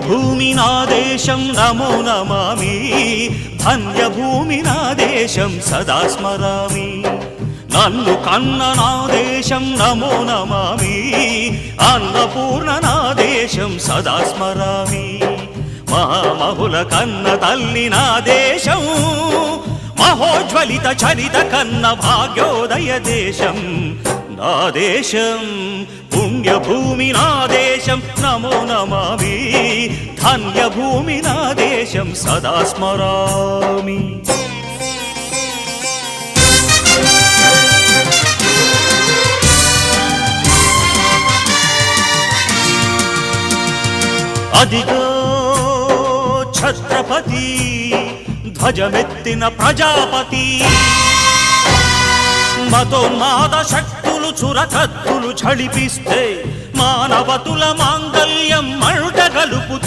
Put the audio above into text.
పుణ్యభూమి నా దేశం నమో నమామి, ధన్యభూమి నా దేశం సదా స్మరామి. నన్ను కన్న నా దేశం నమో నమామి, అన్నపూర్ణ నా దేశం సదా స్మరామి. మహామహుల కన్న తల్లి నా దేశం, మహోజ్వలిత చరిత కన్న భాగ్యోదయ దేశం నా దేశం. పుణ్యభూమి నా దేశం నమో నమామి, ధన్యభూమి నా దేశం సదా స్మరామి. అదిగో ఛత్రపతి ధ్వజమెత్తిన ప్రజాపతి, మతోన్మాద శక్తులు చురకత్తులు ఝళిపిస్తే మానవతుల మాంగల్యం మంట గలుపుతూ